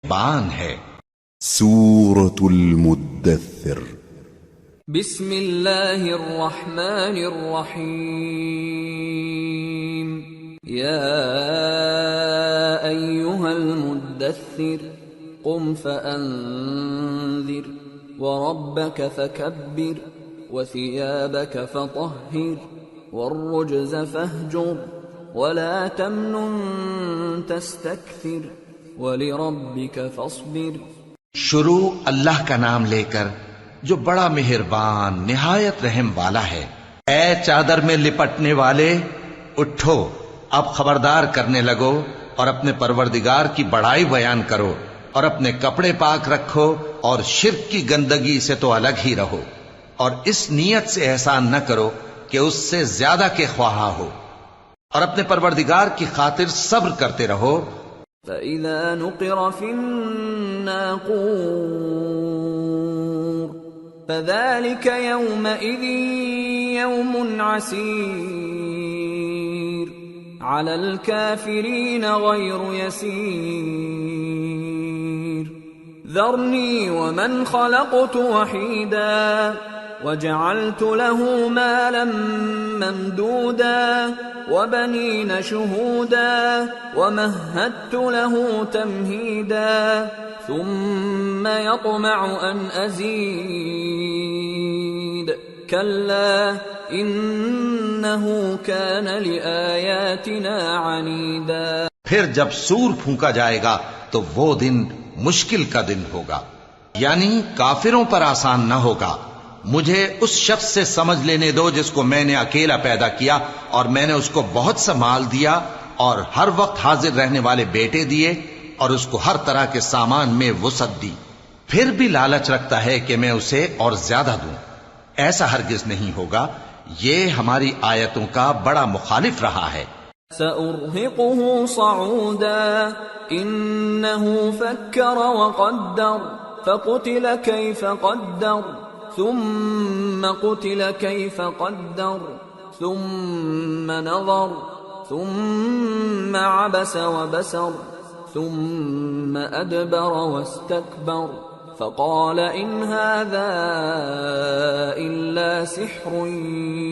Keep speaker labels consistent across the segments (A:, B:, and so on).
A: بان ہے۔
B: سورة المدثر
C: بسم اللہ الرحمن الرحیم یا ایہا المدثر قم فانذر وربک فکبر وثیابک فطہر والرجز فاہجر ولا تمنن تستکثر وَلِرَبِّكَ فَاصْبِرْ۔
A: شروع اللہ کا نام لے کر جو بڑا مہربان نہایت رحم والا ہے۔ اے چادر میں لپٹنے والے، اٹھو، اب خبردار کرنے لگو اور اپنے پروردگار کی بڑائی بیان کرو، اور اپنے کپڑے پاک رکھو اور شرک کی گندگی سے تو الگ ہی رہو، اور اس نیت سے احسان نہ کرو کہ اس سے زیادہ کے خواہاں ہو، اور اپنے پروردگار کی خاطر صبر کرتے رہو۔
C: فَإِذَا نُقِرَ فِي النَّاقُورِ فَذَلِكَ يَوْمَئِذٍ يَوْمٌ عَسِيرٌ عَلَى الْكَافِرِينَ غَيْرُ يَسِيرٌ ذَرْنِي وَمَنْ خَلَقْتُ وَحِيدًا وَجَعَلْتُ لَهُ مَالًا مَمْدُودًا وَبَنِينَ شُهُودًا وَمَهَّدتُّ لَهُ تَمْهِيدًا ثُمَّ يَطْمَعُ أَنْ أَزِيدَ كَلَّا إِنَّهُ كَانَ لِآيَاتِنَا عَنِيدًا۔
A: پھر جب سور پھونکا جائے گا تو وہ دن مشکل کا دن ہوگا، یعنی کافروں پر آسان نہ ہوگا۔ مجھے اس شخص سے سمجھ لینے دو جس کو میں نے اکیلا پیدا کیا، اور میں نے اس کو بہت سا مال دیا اور ہر وقت حاضر رہنے والے بیٹے دیے، اور اس کو ہر طرح کے سامان میں وسعت دی، پھر بھی لالچ رکھتا ہے کہ میں اسے اور زیادہ دوں۔ ایسا ہرگز نہیں ہوگا، یہ ہماری آیتوں کا بڑا مخالف رہا ہے۔
C: سأرهقه صعودا إنه فكر وقدر فقتل كيف قدر ثم قتل كيف قدر ثم نظر ثم عبس وبسر ثم أدبر واستكبر فقال إن هذا إلا سحر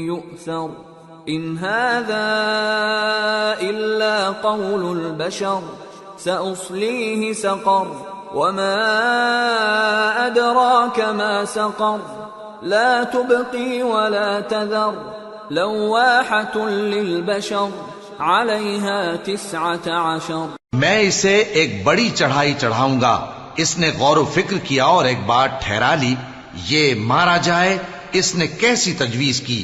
C: يؤثر إن هذا إلا قول البشر سأصليه سقر وما أدراك ما سقر لا تبقي ولا تذر لواحة للبشر عليها 19۔
A: میں اسے ایک بڑی چڑھائی چڑھاؤں گا۔ اس نے غور و فکر کیا اور ایک بات ٹھہرا لی، یہ مارا جائے، اس نے کیسی تجویز کی،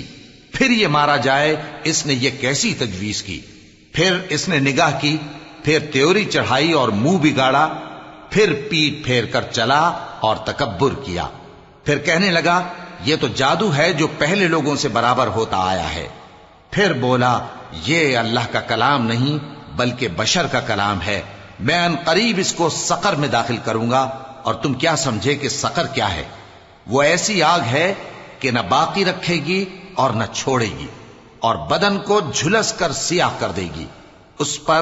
A: پھر یہ مارا جائے، اس نے یہ کیسی تجویز کی، پھر اس نے نگاہ کی، پھر تیوری چڑھائی اور منہ بگاڑا، پھر پیٹ پھیر کر چلا اور تکبر کیا، پھر کہنے لگا یہ تو جادو ہے جو پہلے لوگوں سے برابر ہوتا آیا ہے، پھر بولا یہ اللہ کا کلام نہیں بلکہ بشر کا کلام ہے، میں ان قریب اس کو سقر میں داخل کروں گا، اور تم کیا سمجھے کہ سقر کیا ہے؟ وہ ایسی آگ ہے کہ نہ باقی رکھے گی اور نہ چھوڑے گی، اور بدن کو جھلس کر سیاہ کر دے گی، اس پر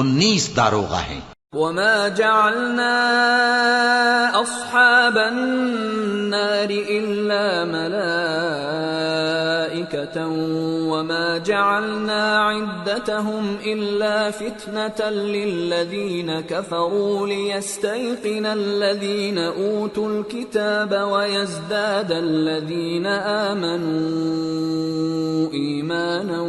A: 19 داروغہ ہیں۔
C: وما جعلنا أصحاب النار إلا ملائكة وما جعلنا عدتهم إلا فتنة للذين كفروا ليستيقن الذين أوتوا الكتاب ويزداد الذين آمنوا إيمانا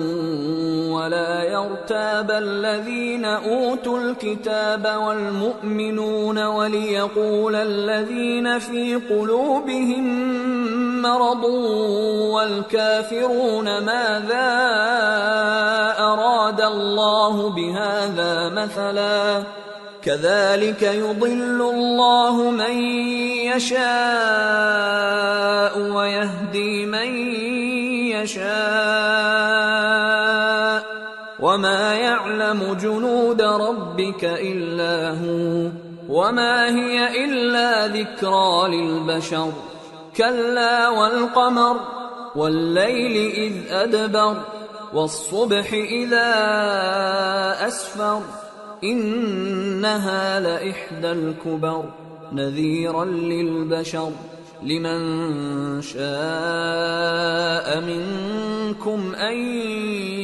C: ولا يرتاب الذين أوتوا الكتاب والمؤمنون وليقول الذين في قلوبهم مرض والكافرون ماذا أراد الله بهذا مثلا كذلك يضل الله من يشاء ويهدي من يشاء وما يعلم جنود ربك إلا هو وما هي إلا ذكرى للبشر كلا والقمر والليل إذ أدبر والصبح إذا أسفر إنها لإحدى الكبر نذيرا للبشر لمن شاء منكم أن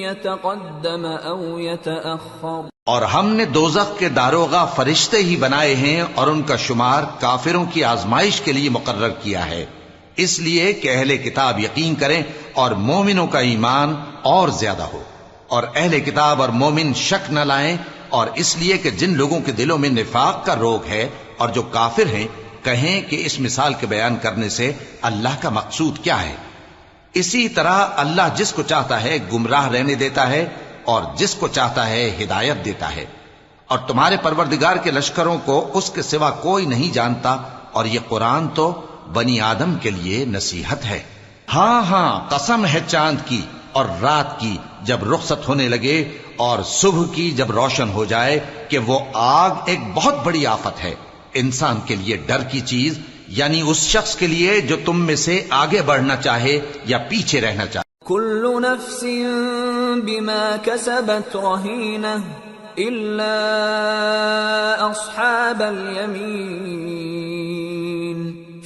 C: يتقدم أو يتأخر.
A: اور ہم نے دوزخ کے داروغہ فرشتے ہی بنائے ہیں اور ان کا شمار کافروں کی آزمائش کے لیے مقرر کیا ہے، اس لیے کہ اہل کتاب یقین کریں اور مومنوں کا ایمان اور زیادہ ہو، اور اہل کتاب اور مومن شک نہ لائیں، اور اس لیے کہ جن لوگوں کے دلوں میں نفاق کا روگ ہے اور جو کافر ہیں کہیں کہ اس مثال کے بیان کرنے سے اللہ کا مقصود کیا ہے. اسی طرح اللہ جس کو چاہتا ہے گمراہ رہنے دیتا ہے اور جس کو چاہتا ہے ہدایت دیتا ہے، اور تمہارے پروردگار کے لشکروں کو اس کے سوا کوئی نہیں جانتا، اور یہ قرآن تو بنی آدم کے لیے نصیحت ہے. ہاں ہاں قسم ہے چاند کی اور رات کی جب رخصت ہونے لگے اور صبح کی جب روشن ہو جائے کہ وہ آگ ایک بہت بڑی آفت ہے، انسان کے لیے ڈر کی چیز، یعنی اس شخص کے لیے جو تم میں سے آگے بڑھنا چاہے یا پیچھے رہنا چاہے.
C: كل نفس بما كسبت رهينة إلا أصحاب اليمين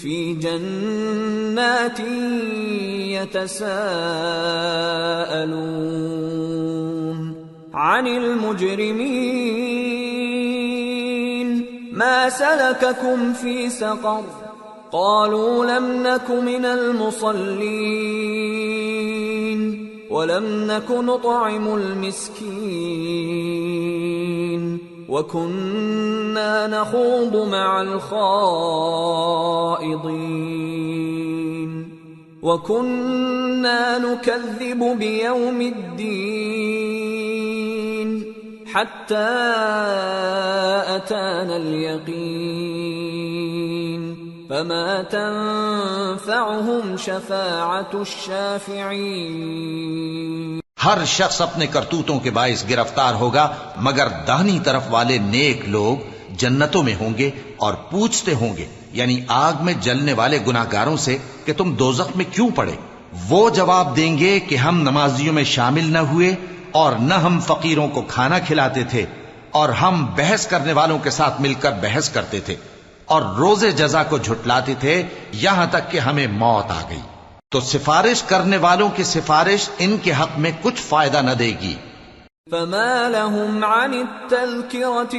C: في جنات يتساءلون عن المجرمين ما سلككم في سقر قالوا لم نك من المصلين ولم نك نطعم المسكين وكنا نخوض مع الخائضين وكنا نكذب بيوم الدين حتى أتانا اليقين فما تنفعهم شفاعة الشافعين.
A: ہر شخص اپنے کرتوتوں کے باعث گرفتار ہوگا مگر داہنی طرف والے نیک لوگ جنتوں میں ہوں گے اور پوچھتے ہوں گے، یعنی آگ میں جلنے والے گناہگاروں سے کہ تم دوزخ میں کیوں پڑے. وہ جواب دیں گے کہ ہم نمازیوں میں شامل نہ ہوئے اور نہ ہم فقیروں کو کھانا کھلاتے تھے، اور ہم بحث کرنے والوں کے ساتھ مل کر بحث کرتے تھے اور روز جزا کو جھٹلاتے تھے یہاں تک کہ ہمیں موت آ گئی. تو سفارش کرنے والوں کی سفارش ان کے حق میں کچھ فائدہ نہ دے گی.
C: فما لهم عن التذكرة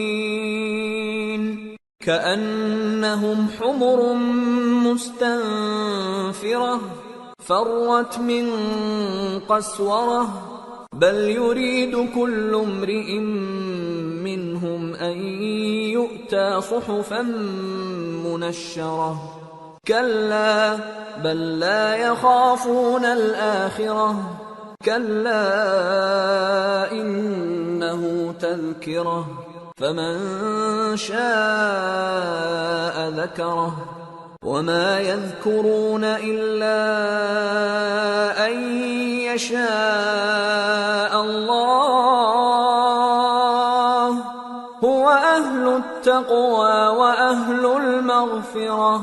C: معرضين كأنهم حمر مستنفرة فرت من قسورة بل يريد كل امرئ منهم أن يؤتى صحفا منشرة كلا بل لا يخافون الآخرة كلا إنه تذكرة فمن شاء ذكره وما يذكرون إلا أن يشاء الله هو أهل التقوى وأهل المغفرة.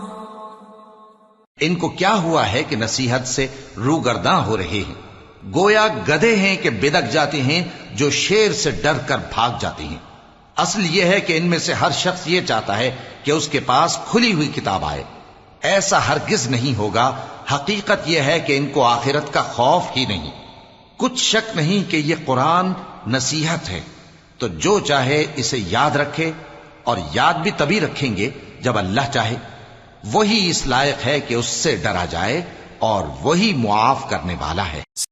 A: ان کو کیا ہوا ہے کہ نصیحت سے روگرداں ہو رہے ہیں، گویا گدھے ہیں کہ بدک جاتے ہیں جو شیر سے ڈر کر بھاگ جاتے ہیں. اصل یہ ہے کہ ان میں سے ہر شخص یہ چاہتا ہے کہ اس کے پاس کھلی ہوئی کتاب آئے. ایسا ہرگز نہیں ہوگا. حقیقت یہ ہے کہ ان کو آخرت کا خوف ہی نہیں. کچھ شک نہیں کہ یہ قرآن نصیحت ہے، تو جو چاہے اسے یاد رکھے، اور یاد بھی تبھی رکھیں گے جب اللہ چاہے. وہی اس لائق ہے کہ اس سے ڈرا جائے اور وہی معاف کرنے والا ہے.